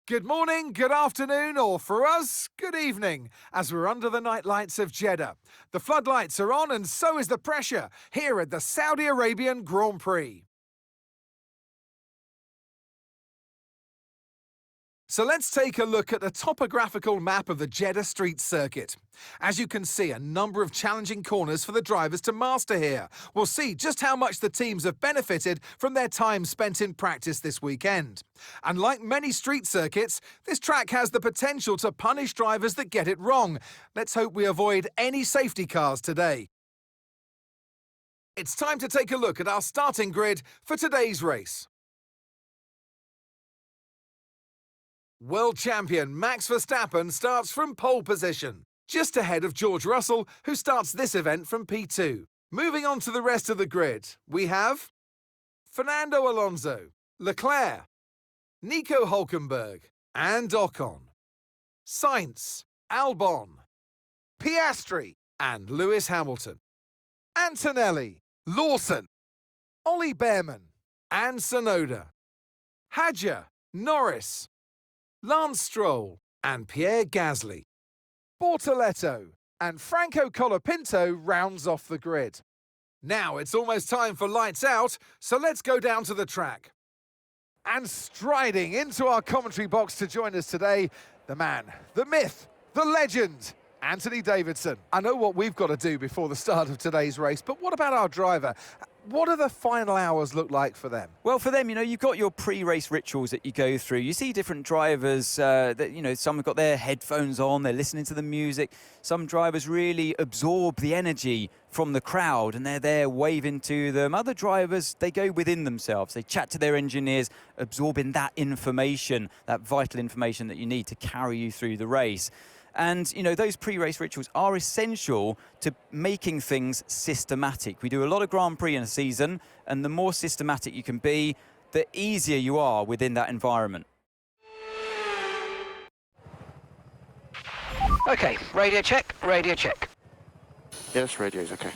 Good morning, good afternoon, or for us, good evening, as we're under the night lights of Jeddah. The floodlights are on and so is the pressure here at the Saudi Arabian Grand Prix. So let's take a look at the topographical map of the Jeddah street circuit. As you can see, a number of challenging corners for the drivers to master here. We'll see just how much the teams have benefited from their time spent in practice this weekend. And like many street circuits, this track has the potential to punish drivers that get it wrong. Let's hope we avoid any safety cars today. It's time to take a look at our starting grid for today's race. World champion Max Verstappen starts from pole position, just ahead of George Russell, who starts this event from P2. Moving on to the rest of the grid, we have Fernando Alonso, Leclerc, Nico Hülkenberg, and Ocon, Sainz, Albon, Piastri, and Lewis Hamilton, Antonelli, Lawson, Ollie Behrman, and Tsunoda, Hadjar, Norris, Lance Stroll and Pierre Gasly. Bortoletto and Franco Colapinto rounds off the grid. Now it's almost time for lights out, so let's go down to the track. And striding into our commentary box to join us today, the man, the myth, the legend, Anthony Davidson. I know what we've got to do before the start of today's race, but what about our driver? What do the final hours look like for them? Well, for them, you've got your pre-race rituals that you go through. You see different drivers that, some have got their headphones on, they're listening to the music. Some drivers really absorb the energy from the crowd and they're there waving to them. Other drivers, they go within themselves. They chat to their engineers, absorbing that information, that vital information that you need to carry you through the race. And, those pre-race rituals are essential to making things systematic. We do a lot of Grand Prix in a season, and the more systematic you can be, the easier you are within that environment. Okay, radio check, radio check. Yes, radio's okay.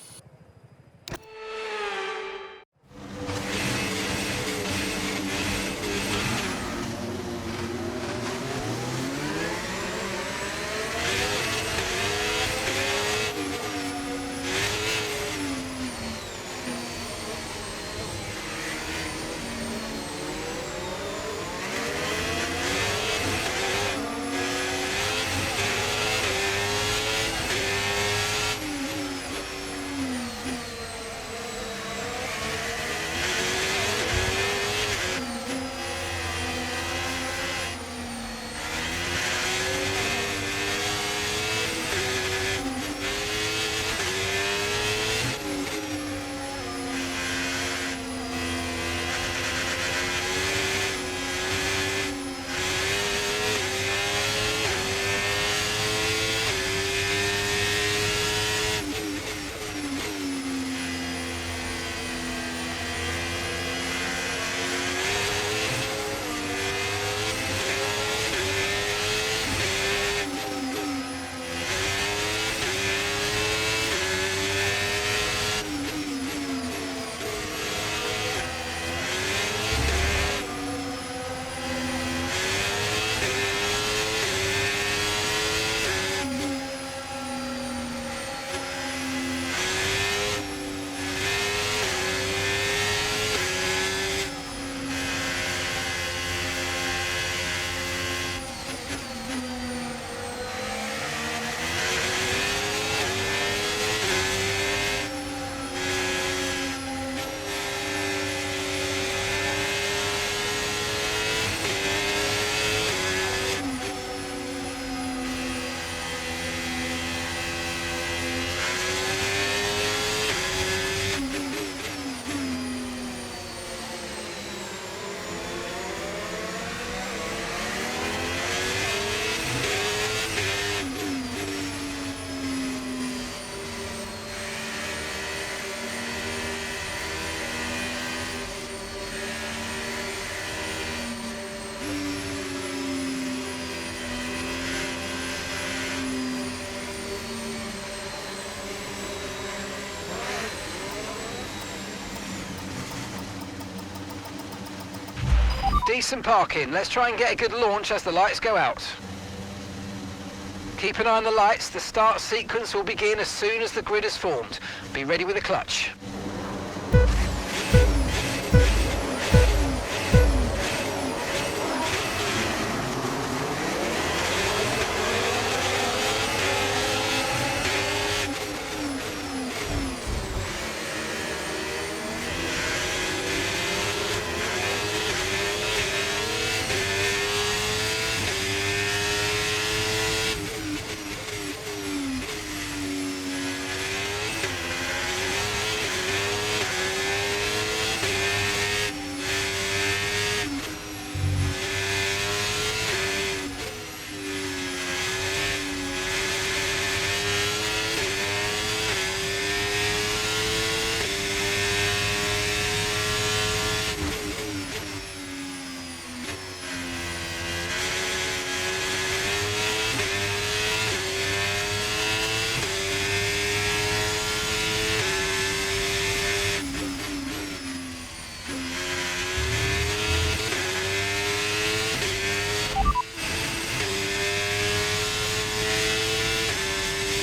Decent parking. Let's try and get a good launch as the lights go out. Keep an eye on the lights. The start sequence will begin as soon as the grid is formed. Be ready with the clutch.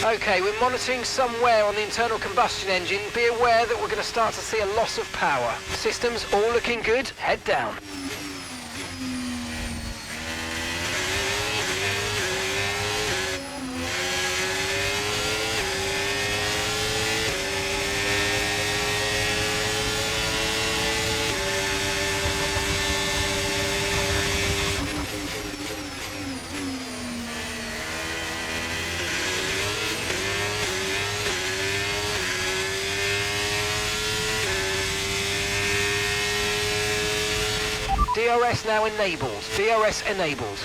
Okay, we're monitoring some wear on the internal combustion engine. Be aware that we're going to start to see a loss of power. Systems all looking good. Head down. DRS now enabled. DRS enabled.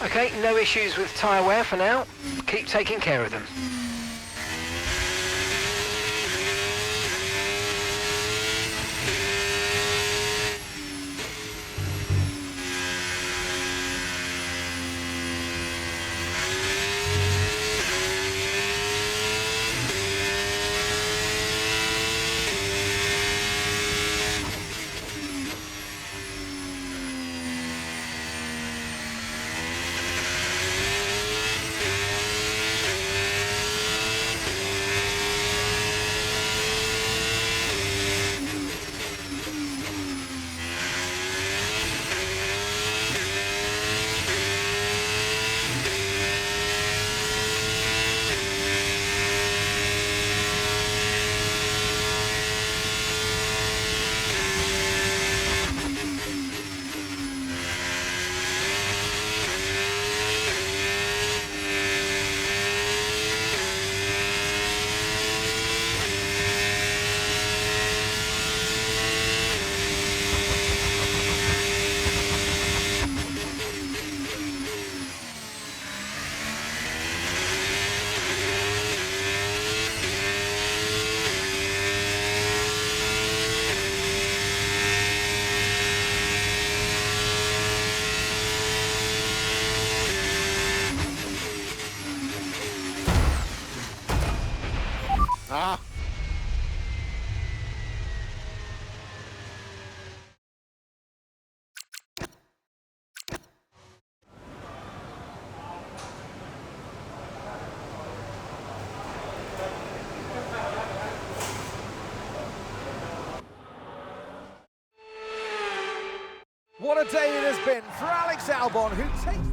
Okay, no issues with tyre wear for now. Keep taking care of them. Ah! What a day it has been for Alex Albon, who takes...